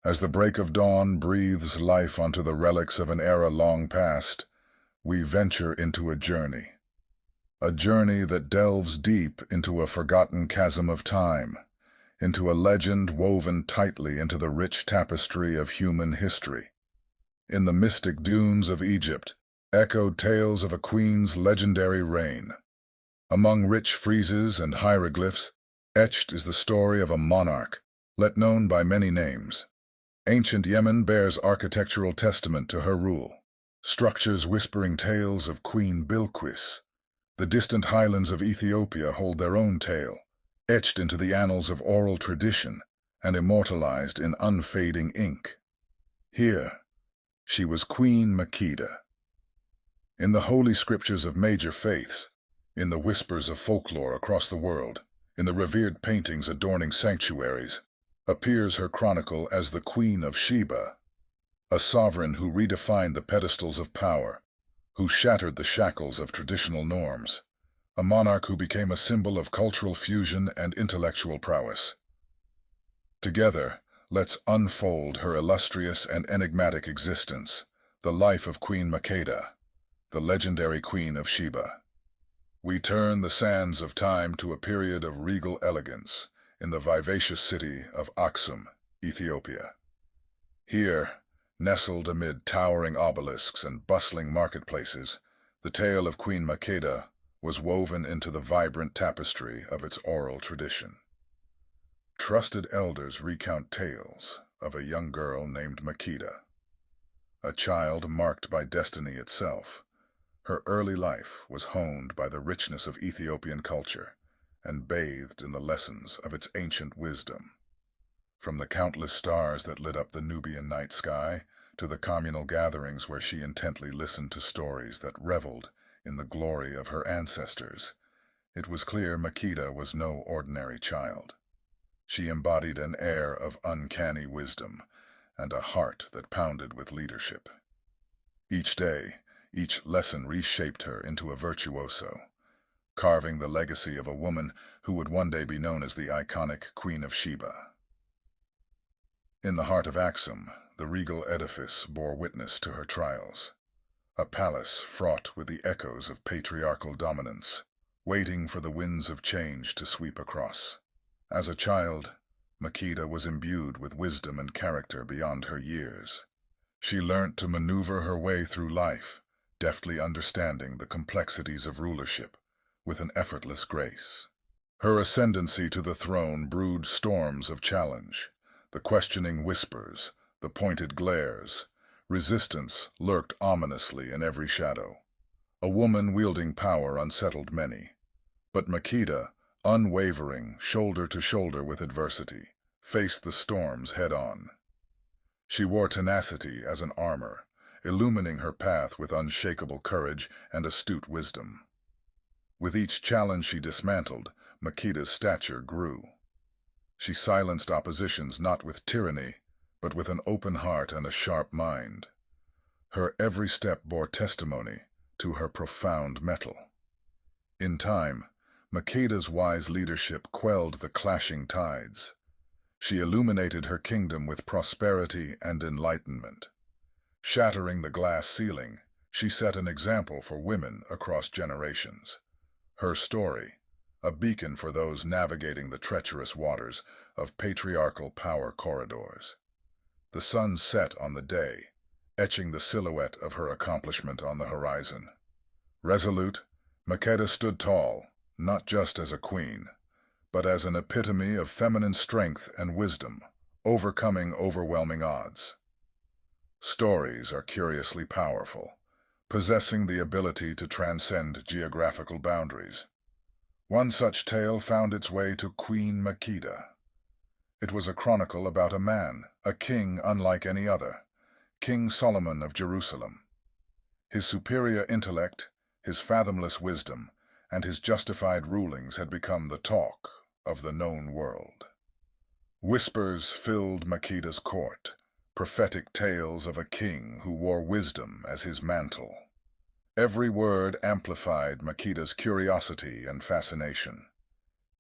As the break of dawn breathes life onto the relics of an era long past, we venture into a journey that delves deep into a forgotten chasm of time, into a legend woven tightly into the rich tapestry of human history. In the mystic dunes of Egypt, echoed tales of a queen's legendary reign. Among rich friezes and hieroglyphs, etched is the story of a monarch, let known by many names. Ancient Yemen bears architectural testament to her rule, structures whispering tales of Queen Bilqis. The distant highlands of Ethiopia hold their own tale, etched into the annals of oral tradition and immortalized in unfading ink. Here, she was Queen Makeda. In the holy scriptures of major faiths, in the whispers of folklore across the world, in the revered paintings adorning sanctuaries, appears her chronicle as the Queen of Sheba, a sovereign who redefined the pedestals of power, who shattered the shackles of traditional norms, a monarch who became a symbol of cultural fusion and intellectual prowess. Together, let's unfold her illustrious and enigmatic existence, the life of Queen Makeda, the legendary Queen of Sheba. We turn the sands of time to a period of regal elegance in the vivacious city of Aksum, Ethiopia. Here, nestled amid towering obelisks and bustling marketplaces, the tale of Queen Makeda was woven into the vibrant tapestry of its oral tradition. Trusted elders recount tales of a young girl named Makeda, a child marked by destiny itself. Her early life was honed by the richness of Ethiopian culture and bathed in the lessons of its ancient wisdom. From the countless stars that lit up the Nubian night sky to the communal gatherings where she intently listened to stories that reveled in the glory of her ancestors, it was clear Makeda was no ordinary child. She embodied an air of uncanny wisdom and a heart that pounded with leadership. Each day, each lesson reshaped her into a virtuoso, carving the legacy of a woman who would one day be known as the iconic Queen of Sheba. In the heart of Axum, the regal edifice bore witness to her trials, a palace fraught with the echoes of patriarchal dominance, waiting for the winds of change to sweep across. As a child, Makeda was imbued with wisdom and character beyond her years. She learnt to maneuver her way through life, deftly understanding the complexities of rulership with an effortless grace. Her ascendancy to the throne brewed storms of challenge, the questioning whispers, the pointed glares. Resistance lurked ominously in every shadow. A woman wielding power unsettled many. But Makeda, unwavering, shoulder to shoulder with adversity, faced the storms head-on. She wore tenacity as an armor, illumining her path with unshakable courage and astute wisdom. With each challenge she dismantled, Makeda's stature grew. She silenced oppositions not with tyranny, but with an open heart and a sharp mind. Her every step bore testimony to her profound mettle. In time, Makeda's wise leadership quelled the clashing tides. She illuminated her kingdom with prosperity and enlightenment. Shattering the glass ceiling, she set an example for women across generations. Her story, a beacon for those navigating the treacherous waters of patriarchal power corridors. The sun set on the day, etching the silhouette of her accomplishment on the horizon. Resolute, Makeda stood tall, not just as a queen, but as an epitome of feminine strength and wisdom, overcoming overwhelming odds. Stories are curiously powerful, possessing the ability to transcend geographical boundaries. One such tale found its way to Queen Makeda. It was a chronicle about a man, a king unlike any other, King Solomon of Jerusalem. His superior intellect, his fathomless wisdom, and his justified rulings had become the talk of the known world. Whispers filled Makeda's court, prophetic tales of a king who wore wisdom as his mantle. Every word amplified Makeda's curiosity and fascination.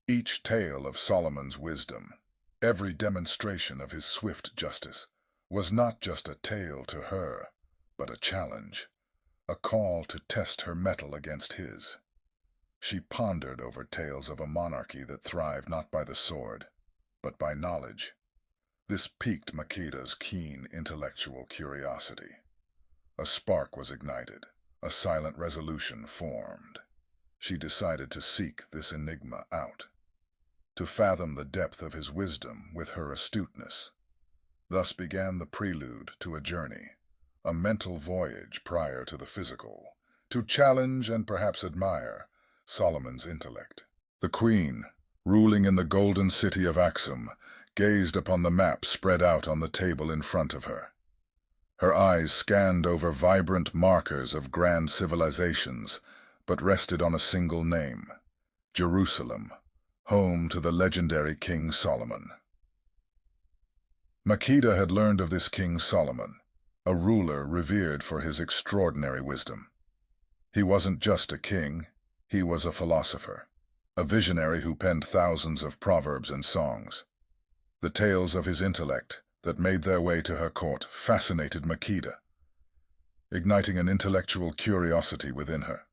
Each tale of Solomon's wisdom, Every demonstration of his swift justice was not just a tale to her, but a challenge, a call to test her mettle against his. She pondered over tales of a monarchy that thrived not by the sword, but by knowledge. This piqued Makeda's keen intellectual curiosity. A spark was ignited, a silent resolution formed. She decided to seek this enigma out, to fathom the depth of his wisdom with her astuteness. Thus began the prelude to a journey, a mental voyage prior to the physical, to challenge and perhaps admire Solomon's intellect. The queen, ruling in the golden city of Axum, gazed upon the map spread out on the table in front of her. Her eyes scanned over vibrant markers of grand civilizations, but rested on a single name: Jerusalem, home to the legendary King Solomon. Makeda had learned of this King Solomon, a ruler revered for his extraordinary wisdom. He wasn't just a king, he was a philosopher, a visionary who penned thousands of proverbs and songs. The tales of his intellect that made their way to her court fascinated Makeda, igniting an intellectual curiosity within her.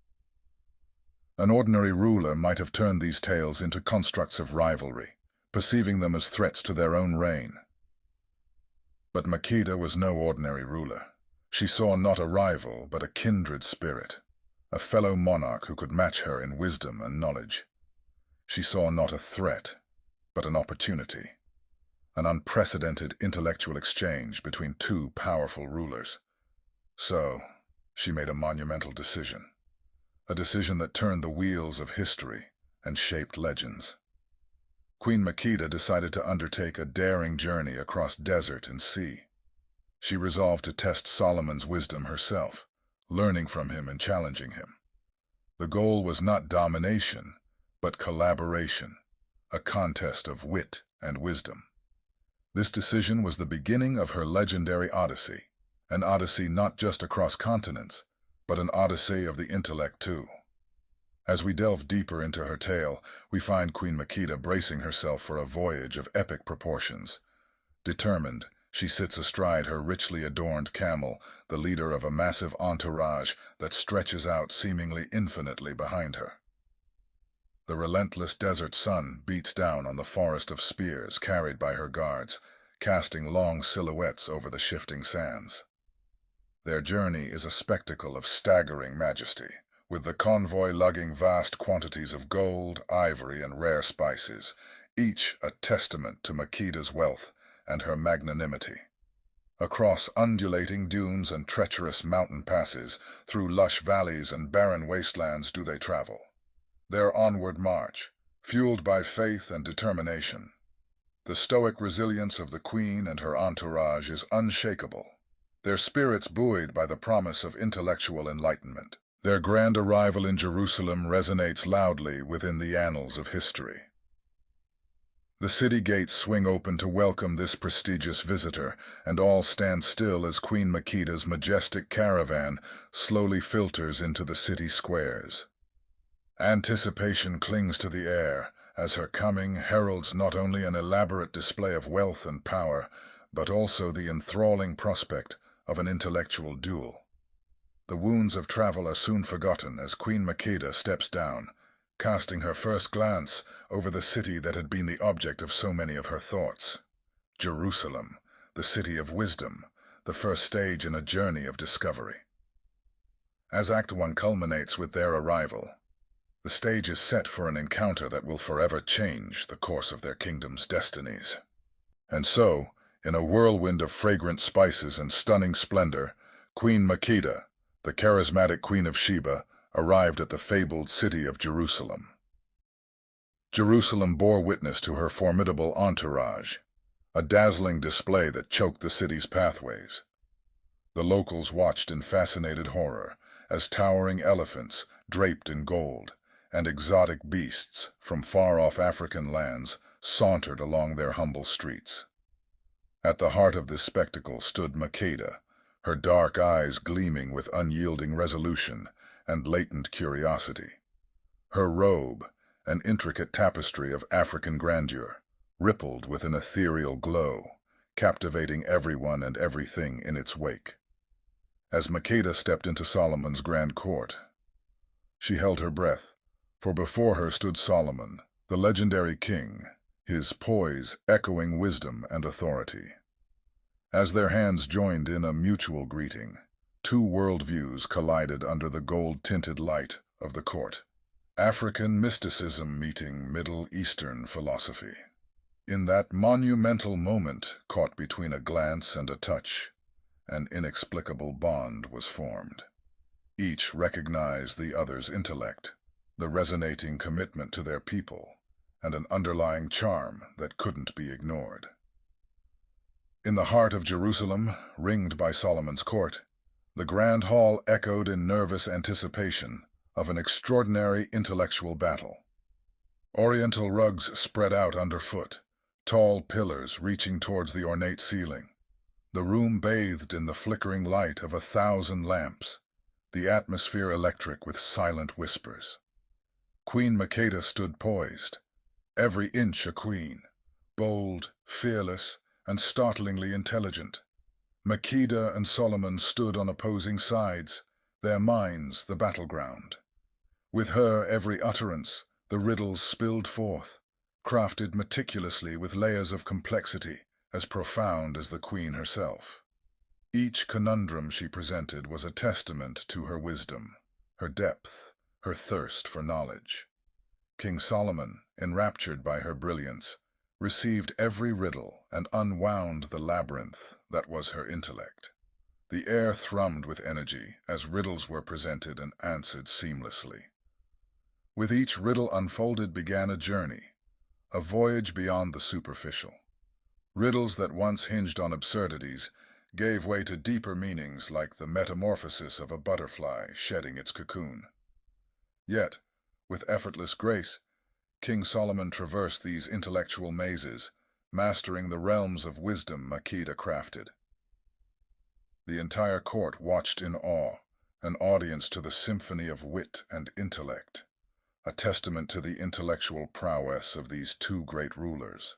An ordinary ruler might have turned these tales into constructs of rivalry, perceiving them as threats to their own reign. But Makeda was no ordinary ruler. She saw not a rival, but a kindred spirit, a fellow monarch who could match her in wisdom and knowledge. She saw not a threat, but an opportunity, an unprecedented intellectual exchange between two powerful rulers. So, she made a monumental decision, a decision that turned the wheels of history and shaped legends. Queen Makeda decided to undertake a daring journey across desert and sea. She resolved to test Solomon's wisdom herself, learning from him and challenging him. The goal was not domination, but collaboration, a contest of wit and wisdom. This decision was the beginning of her legendary odyssey, an odyssey not just across continents, but an odyssey of the intellect too. As we delve deeper into her tale, we find Queen Makeda bracing herself for a voyage of epic proportions. Determined, she sits astride her richly adorned camel, the leader of a massive entourage that stretches out seemingly infinitely behind her. The relentless desert sun beats down on the forest of spears carried by her guards, casting long silhouettes over the shifting sands. Their journey is a spectacle of staggering majesty, with the convoy lugging vast quantities of gold, ivory, and rare spices, each a testament to Makeda's wealth and her magnanimity. Across undulating dunes and treacherous mountain passes, through lush valleys and barren wastelands do they travel. Their onward march, fueled by faith and determination. The stoic resilience of the queen and her entourage is unshakable, their spirits buoyed by the promise of intellectual enlightenment. Their grand arrival in Jerusalem resonates loudly within the annals of history. The city gates swing open to welcome this prestigious visitor, and all stand still as Queen Makeda's majestic caravan slowly filters into the city squares. Anticipation clings to the air, as her coming heralds not only an elaborate display of wealth and power, but also the enthralling prospect of an intellectual duel. The wounds of travel are soon forgotten as Queen Makeda steps down, casting her first glance over the city that had been the object of so many of her thoughts. Jerusalem, the city of wisdom, the first stage in a journey of discovery. As Act 1 culminates with their arrival, the stage is set for an encounter that will forever change the course of their kingdom's destinies. And so, in a whirlwind of fragrant spices and stunning splendor, Queen Makeda, the charismatic Queen of Sheba, arrived at the fabled city of Jerusalem. Jerusalem bore witness to her formidable entourage, a dazzling display that choked the city's pathways. The locals watched in fascinated horror as towering elephants, draped in gold, and exotic beasts from far-off African lands sauntered along their humble streets. At the heart of this spectacle stood Makeda, her dark eyes gleaming with unyielding resolution and latent curiosity. Her robe, an intricate tapestry of African grandeur, rippled with an ethereal glow, captivating everyone and everything in its wake. As Makeda stepped into Solomon's grand court, she held her breath, for before her stood Solomon, the legendary king, his poise echoing wisdom and authority. As their hands joined in a mutual greeting, two worldviews collided under the gold-tinted light of the court. African mysticism meeting Middle Eastern philosophy. In that monumental moment, caught between a glance and a touch, an inexplicable bond was formed. Each recognized the other's intellect, the resonating commitment to their people, and an underlying charm that couldn't be ignored. In the heart of Jerusalem, ringed by Solomon's court, the grand hall echoed in nervous anticipation of an extraordinary intellectual battle. Oriental rugs spread out underfoot, tall pillars reaching towards the ornate ceiling. The room bathed in the flickering light of 1,000 lamps, the atmosphere electric with silent whispers. Queen Makeda stood poised, every inch a queen, bold, fearless, and startlingly intelligent. Makeda and Solomon stood on opposing sides, their minds the battleground. With her every utterance, the riddles spilled forth, crafted meticulously with layers of complexity as profound as the queen herself. Each conundrum she presented was a testament to her wisdom, her depth, her thirst for knowledge. King Solomon, enraptured by her brilliance, received every riddle and unwound the labyrinth that was her intellect. The air thrummed with energy as riddles were presented and answered seamlessly. With each riddle unfolded began a journey, a voyage beyond the superficial. Riddles that once hinged on absurdities gave way to deeper meanings like the metamorphosis of a butterfly shedding its cocoon. Yet, with effortless grace, King Solomon traversed these intellectual mazes, mastering the realms of wisdom Makeda crafted. The entire court watched in awe, an audience to the symphony of wit and intellect, a testament to the intellectual prowess of these two great rulers.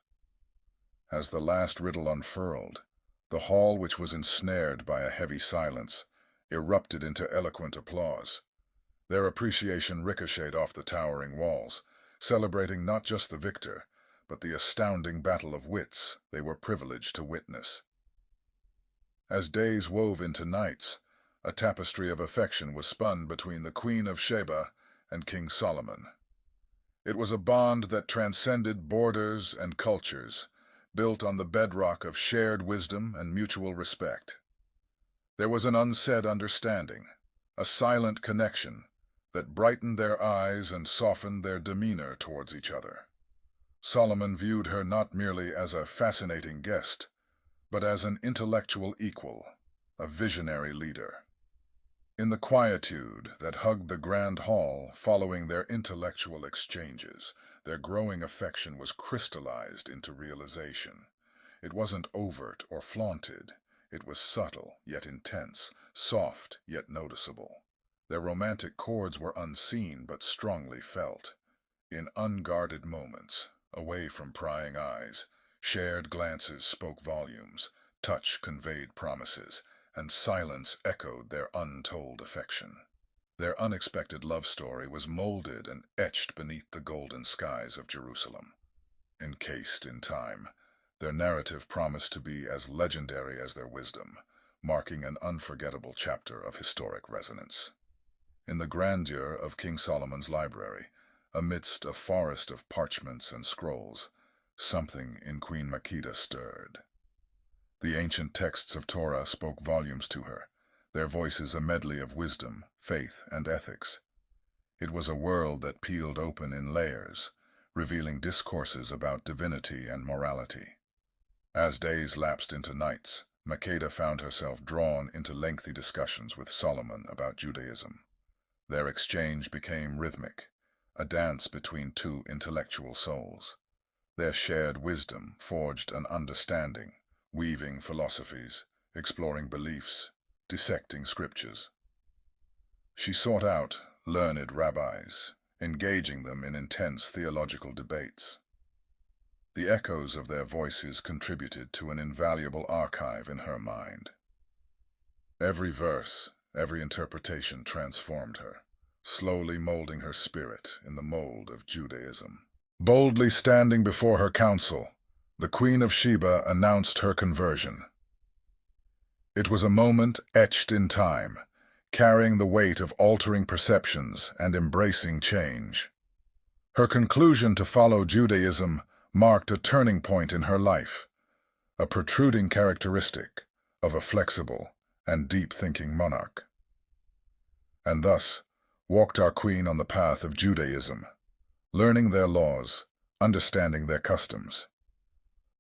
As the last riddle unfurled, the hall, which was ensnared by a heavy silence, erupted into eloquent applause. Their appreciation ricocheted off the towering walls, celebrating not just the victor, but the astounding battle of wits they were privileged to witness. As days wove into nights, a tapestry of affection was spun between the Queen of Sheba and King Solomon. It was a bond that transcended borders and cultures, built on the bedrock of shared wisdom and mutual respect. There was an unsaid understanding, a silent connection that brightened their eyes and softened their demeanor towards each other. Solomon viewed her not merely as a fascinating guest, but as an intellectual equal, a visionary leader. In the quietude that hugged the grand hall following their intellectual exchanges, their growing affection was crystallized into realization. It wasn't overt or flaunted. It was subtle yet intense, soft yet noticeable. Their romantic chords were unseen but strongly felt. In unguarded moments, away from prying eyes, shared glances spoke volumes, touch conveyed promises, and silence echoed their untold affection. Their unexpected love story was molded and etched beneath the golden skies of Jerusalem. Encased in time, their narrative promised to be as legendary as their wisdom, marking an unforgettable chapter of historic resonance. In the grandeur of King Solomon's library, amidst a forest of parchments and scrolls, something in Queen Makeda stirred. The ancient texts of Torah spoke volumes to her, their voices a medley of wisdom, faith, and ethics. It was a world that peeled open in layers, revealing discourses about divinity and morality. As days lapsed into nights, Makeda found herself drawn into lengthy discussions with Solomon about Judaism. Their exchange became rhythmic, a dance between two intellectual souls. Their shared wisdom forged an understanding, weaving philosophies, exploring beliefs, dissecting scriptures. She sought out learned rabbis, engaging them in intense theological debates. The echoes of their voices contributed to an invaluable archive in her mind. Every verse, every interpretation transformed her, slowly molding her spirit in the mold of Judaism. Boldly standing before her council, the Queen of Sheba announced her conversion. It was a moment etched in time, carrying the weight of altering perceptions and embracing change. Her conclusion to follow Judaism marked a turning point in her life, a protruding characteristic of a flexible and deep-thinking monarch. And thus walked our queen on the path of Judaism, learning their laws, understanding their customs.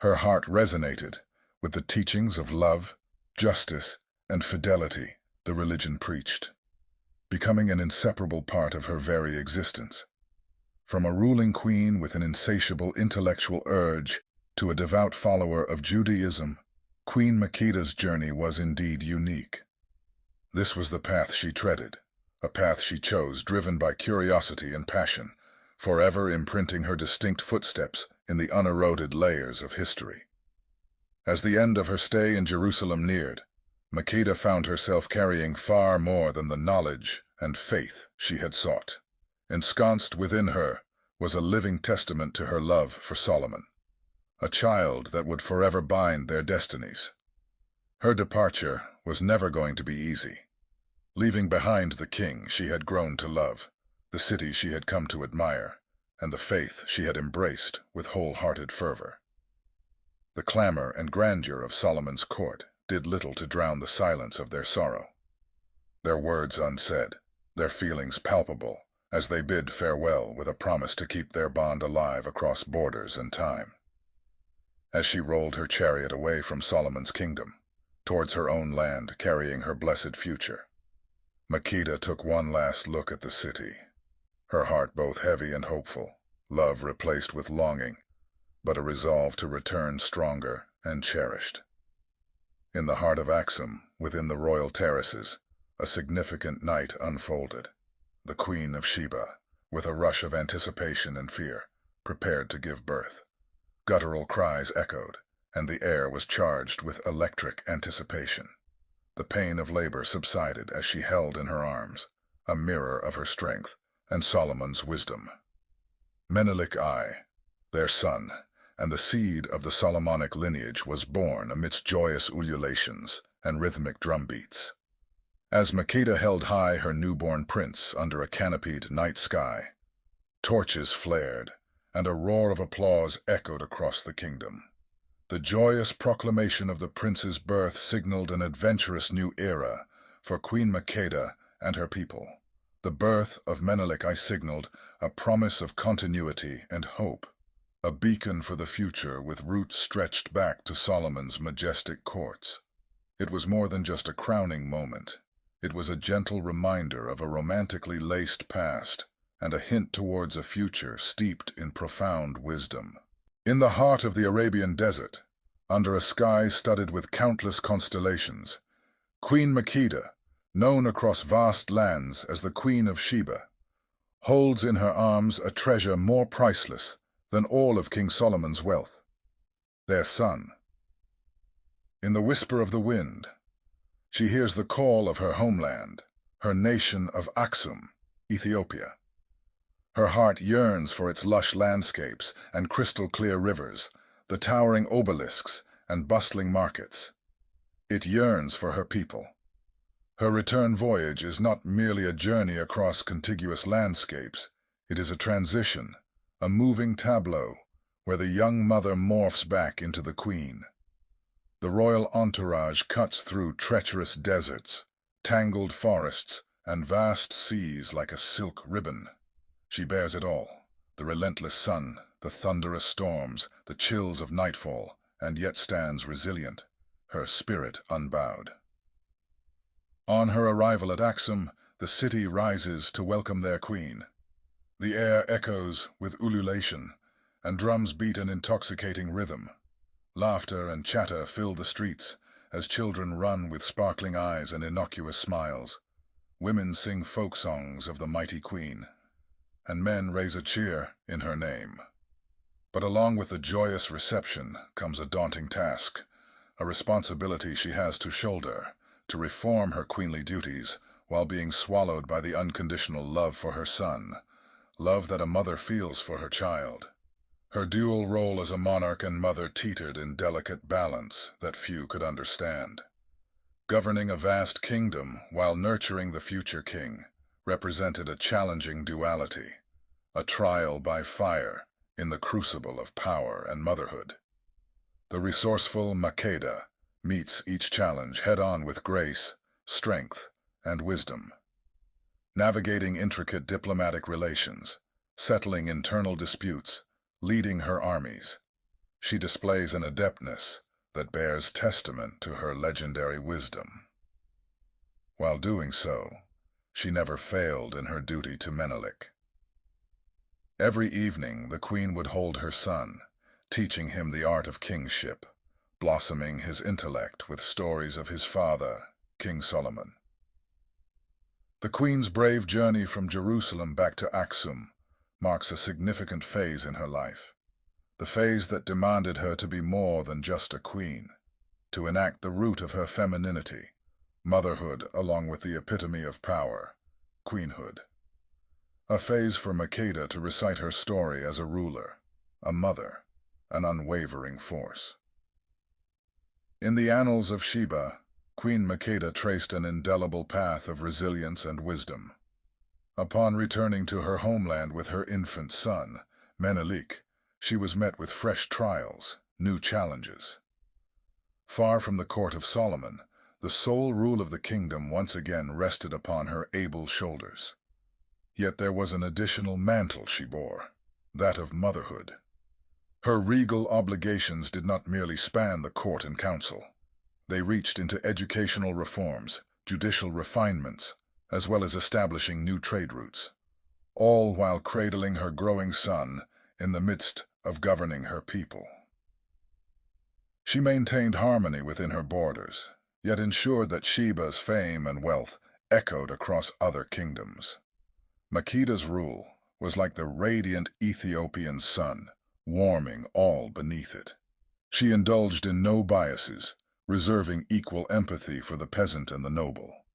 Her heart resonated with the teachings of love, justice, and fidelity the religion preached, becoming an inseparable part of her very existence. From a ruling queen with an insatiable intellectual urge to a devout follower of Judaism, Queen Makeda's journey was indeed unique. This was the path she treaded, a path she chose driven by curiosity and passion, forever imprinting her distinct footsteps in the uneroded layers of history. As the end of her stay in Jerusalem neared, Makeda found herself carrying far more than the knowledge and faith she had sought. Ensconced within her was a living testament to her love for Solomon, a child that would forever bind their destinies. Her departure was never going to be easy. Leaving behind the king she had grown to love, the city she had come to admire, and the faith she had embraced with wholehearted fervor. The clamor and grandeur of Solomon's court did little to drown the silence of their sorrow. Their words unsaid, their feelings palpable, as they bid farewell with a promise to keep their bond alive across borders and time. As she rolled her chariot away from Solomon's kingdom, towards her own land carrying her blessed future, Makeda took one last look at the city, her heart both heavy and hopeful, love replaced with longing, but a resolve to return stronger and cherished. In the heart of Axum, within the royal terraces, a significant night unfolded. The Queen of Sheba, with a rush of anticipation and fear, prepared to give birth. Guttural cries echoed, and the air was charged with electric anticipation. The pain of labor subsided as she held in her arms a mirror of her strength and Solomon's wisdom. Menelik I, their son, and the seed of the Solomonic lineage was born amidst joyous ululations and rhythmic drumbeats. As Makeda held high her newborn prince under a canopied night sky, torches flared, and a roar of applause echoed across the kingdom. The joyous proclamation of the prince's birth signaled an adventurous new era for Queen Makeda and her people. The birth of Menelik I signaled a promise of continuity and hope, a beacon for the future with roots stretched back to Solomon's majestic courts. It was more than just a crowning moment. It was a gentle reminder of a romantically laced past and a hint towards a future steeped in profound wisdom. In the heart of the Arabian desert, under a sky studded with countless constellations, Queen Makeda, known across vast lands as the Queen of Sheba, holds in her arms a treasure more priceless than all of King Solomon's wealth, their son. In the whisper of the wind, she hears the call of her homeland, her nation of Aksum, Ethiopia. Her heart yearns for its lush landscapes and crystal-clear rivers, the towering obelisks and bustling markets. It yearns for her people. Her return voyage is not merely a journey across contiguous landscapes. It is a transition, a moving tableau, where the young mother morphs back into the queen. The royal entourage cuts through treacherous deserts, tangled forests, and vast seas like a silk ribbon. She bears it all, the relentless sun, the thunderous storms, the chills of nightfall, and yet stands resilient, her spirit unbowed. On her arrival at Axum, the city rises to welcome their queen. The air echoes with ululation, and drums beat an intoxicating rhythm. Laughter and chatter fill the streets as children run with sparkling eyes and innocuous smiles. Women sing folk songs of the mighty queen, and men raise a cheer in her name. But along with the joyous reception comes a daunting task, a responsibility she has to shoulder, to reform her queenly duties while being swallowed by the unconditional love for her son, love that a mother feels for her child. Her dual role as a monarch and mother teetered in delicate balance that few could understand. Governing a vast kingdom while nurturing the future king represented a challenging duality, a trial by fire in the crucible of power and motherhood. The resourceful Makeda meets each challenge head-on with grace, strength, and wisdom. Navigating intricate diplomatic relations, settling internal disputes, leading her armies, she displays an adeptness that bears testament to her legendary wisdom. While doing so, she never failed in her duty to Menelik. Every evening the queen would hold her son, teaching him the art of kingship, blossoming his intellect with stories of his father, King Solomon. The queen's brave journey from Jerusalem back to Aksum marks a significant phase in her life, the phase that demanded her to be more than just a queen, to enact the root of her femininity, motherhood along with the epitome of power, queenhood. A phase for Makeda to recite her story as a ruler, a mother, an unwavering force. In the annals of Sheba, Queen Makeda traced an indelible path of resilience and wisdom. Upon returning to her homeland with her infant son, Menelik, she was met with fresh trials, new challenges. Far from the court of Solomon, the sole rule of the kingdom once again rested upon her able shoulders. Yet there was an additional mantle she bore, that of motherhood. Her regal obligations did not merely span the court and council. They reached into educational reforms, judicial refinements, as well as establishing new trade routes, all while cradling her growing son in the midst of governing her people. She maintained harmony within her borders, yet ensured that Sheba's fame and wealth echoed across other kingdoms. Makeda's rule was like the radiant Ethiopian sun, warming all beneath it. She indulged in no biases, reserving equal empathy for the peasant and the noble.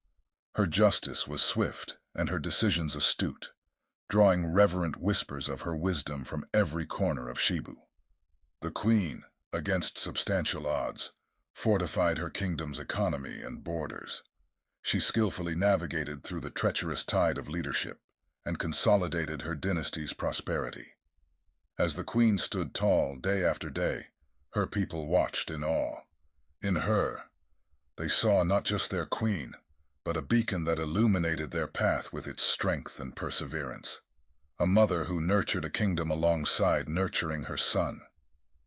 Her justice was swift and her decisions astute, drawing reverent whispers of her wisdom from every corner of Shebu. The queen, against substantial odds, fortified her kingdom's economy and borders. She skillfully navigated through the treacherous tide of leadership and consolidated her dynasty's prosperity. As the queen stood tall day after day, her people watched in awe. In her, they saw not just their queen, but a beacon that illuminated their path with its strength and perseverance. A mother who nurtured a kingdom alongside nurturing her son.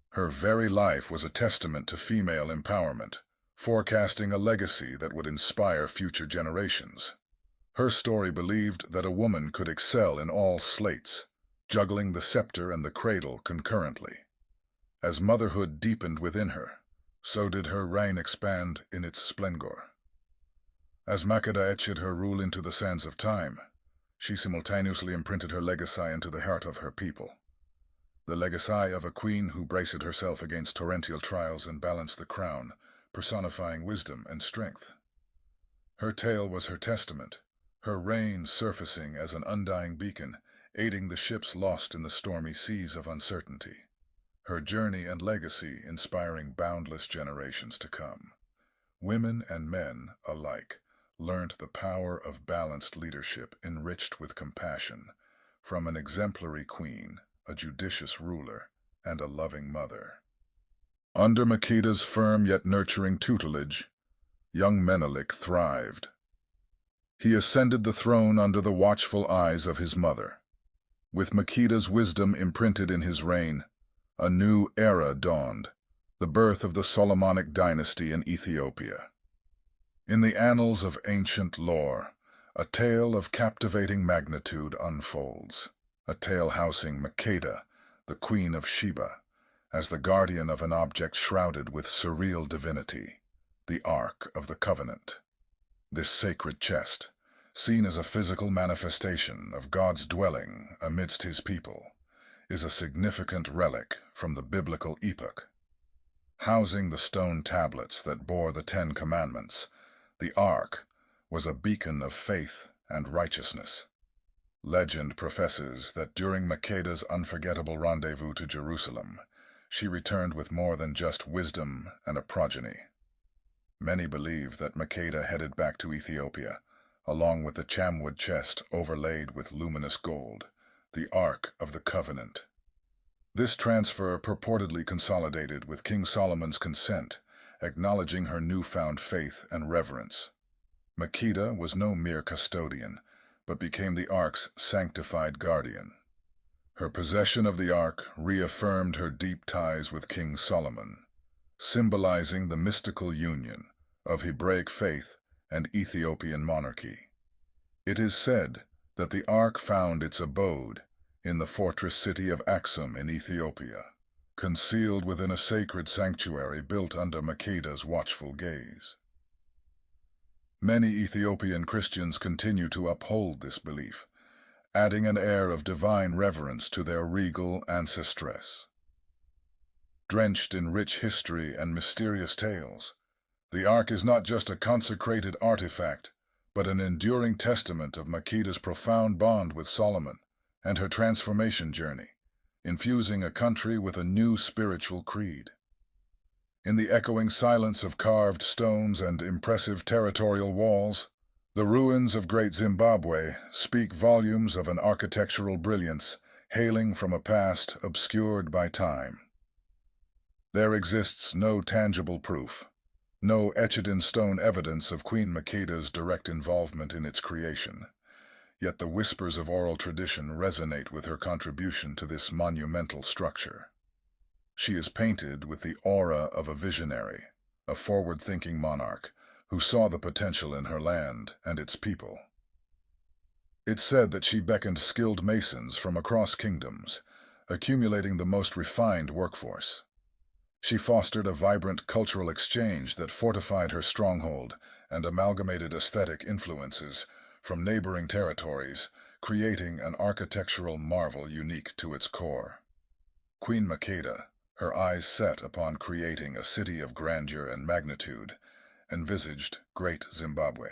Her very life was a testament to female empowerment, forecasting a legacy that would inspire future generations. Her story believed that a woman could excel in all slates, juggling the scepter and the cradle concurrently. As motherhood deepened within her, so did her reign expand in its splendor. As Makeda etched her rule into the sands of time, she simultaneously imprinted her legacy into the heart of her people. The legacy of a queen who braced herself against torrential trials and balanced the crown, personifying wisdom and strength. Her tale was her testament, her reign surfacing as an undying beacon, aiding the ships lost in the stormy seas of uncertainty. Her journey and legacy inspiring boundless generations to come. Women and men alike learned the power of balanced leadership enriched with compassion from an exemplary queen, a judicious ruler, and a loving mother. Under Makeda's firm yet nurturing tutelage, young Menelik thrived. He ascended the throne under the watchful eyes of his mother. With Makeda's wisdom imprinted in his reign, a new era dawned, the birth of the Solomonic dynasty in Ethiopia. In the annals of ancient lore, a tale of captivating magnitude unfolds, a tale housing Makeda, the Queen of Sheba, as the guardian of an object shrouded with surreal divinity, the Ark of the Covenant. This sacred chest, seen as a physical manifestation of God's dwelling amidst his people, is a significant relic from the biblical epoch. Housing the stone tablets that bore the Ten Commandments, the Ark was a beacon of faith and righteousness. Legend professes that during Makeda's unforgettable rendezvous to Jerusalem, she returned with more than just wisdom and a progeny. Many believe that Makeda headed back to Ethiopia, along with the chamwood chest overlaid with luminous gold, the Ark of the Covenant. This transfer purportedly consolidated with King Solomon's consent, acknowledging her newfound faith and reverence. Makeda was no mere custodian, but became the Ark's sanctified guardian. Her possession of the Ark reaffirmed her deep ties with King Solomon, symbolizing the mystical union of Hebraic faith and Ethiopian monarchy. It is said that the Ark found its abode in the fortress city of Axum in Ethiopia, concealed within a sacred sanctuary built under Makeda's watchful gaze. Many Ethiopian Christians continue to uphold this belief, adding an air of divine reverence to their regal ancestress. Drenched in rich history and mysterious tales, the Ark is not just a consecrated artifact, but an enduring testament of Makeda's profound bond with Solomon and her transformation journey, infusing a country with a new spiritual creed. In the echoing silence of carved stones and impressive territorial walls, the ruins of Great Zimbabwe speak volumes of an architectural brilliance hailing from a past obscured by time. There exists no tangible proof, no etched-in-stone evidence of Queen Makeda's direct involvement in its creation. Yet the whispers of oral tradition resonate with her contribution to this monumental structure. She is painted with the aura of a visionary, a forward-thinking monarch who saw the potential in her land and its people. It's said that she beckoned skilled masons from across kingdoms, accumulating the most refined workforce. She fostered a vibrant cultural exchange that fortified her stronghold and amalgamated aesthetic influences from neighboring territories, creating an architectural marvel unique to its core. Queen Makeda, her eyes set upon creating a city of grandeur and magnitude, envisaged Great Zimbabwe.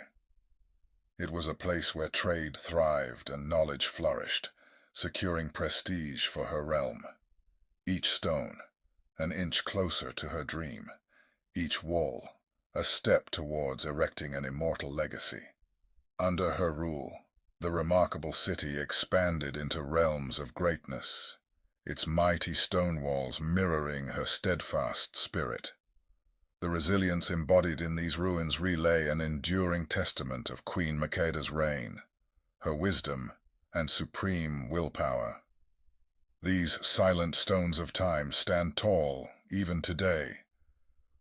It was a place where trade thrived and knowledge flourished, securing prestige for her realm. Each stone, an inch closer to her dream, each wall, a step towards erecting an immortal legacy. Under her rule, the remarkable city expanded into realms of greatness, its mighty stone walls mirroring her steadfast spirit. The resilience embodied in these ruins relay an enduring testament of Queen Makeda's reign, her wisdom, and supreme willpower. These silent stones of time stand tall even today,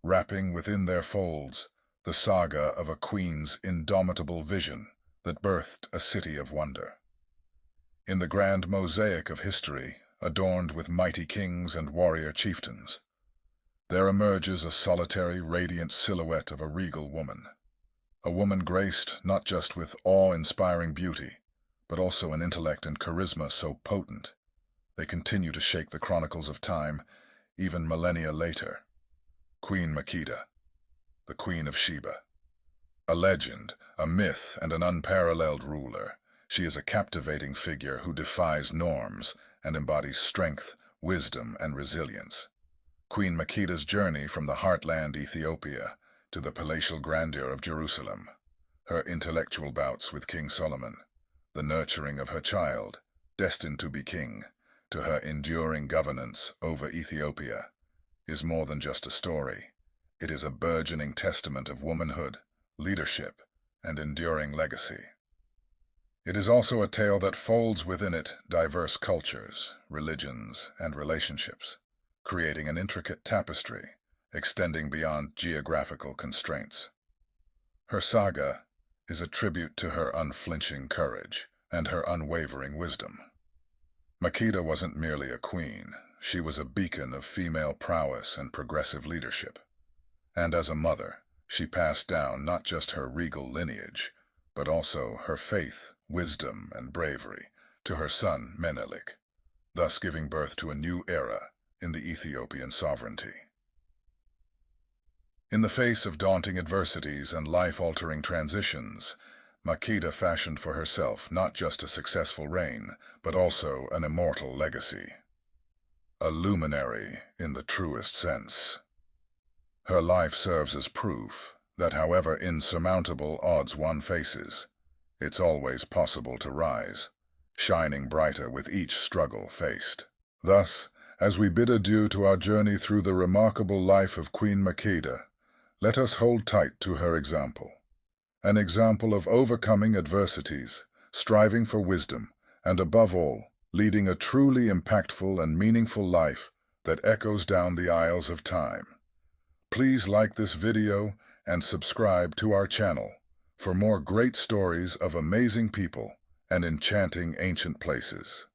wrapping within their folds the saga of a queen's indomitable vision that birthed a city of wonder. In the grand mosaic of history, adorned with mighty kings and warrior chieftains, there emerges a solitary, radiant silhouette of a regal woman. A woman graced not just with awe-inspiring beauty, but also an intellect and charisma so potent they continue to shake the chronicles of time, even millennia later. Queen Makeda, the Queen of Sheba. A legend, a myth, and an unparalleled ruler, she is a captivating figure who defies norms and embodies strength, wisdom, and resilience. Queen Makeda's journey from the heartland Ethiopia to the palatial grandeur of Jerusalem, her intellectual bouts with King Solomon, the nurturing of her child, destined to be king, to her enduring governance over Ethiopia, is more than just a story. It is a burgeoning testament of womanhood, leadership, and enduring legacy. It is also a tale that folds within it diverse cultures, religions, and relationships, creating an intricate tapestry extending beyond geographical constraints. Her saga is a tribute to her unflinching courage and her unwavering wisdom. Makeda wasn't merely a queen, she was a beacon of female prowess and progressive leadership. And as a mother, she passed down not just her regal lineage, but also her faith, wisdom, and bravery to her son Menelik, thus giving birth to a new era in the Ethiopian sovereignty. In the face of daunting adversities and life-altering transitions, Makeda fashioned for herself not just a successful reign, but also an immortal legacy. A luminary in the truest sense. Her life serves as proof that however insurmountable odds one faces, it's always possible to rise, shining brighter with each struggle faced. Thus, as we bid adieu to our journey through the remarkable life of Queen Makeda, let us hold tight to her example. An example of overcoming adversities, striving for wisdom, and above all, leading a truly impactful and meaningful life that echoes down the aisles of time. Please like this video and subscribe to our channel for more great stories of amazing people and enchanting ancient places.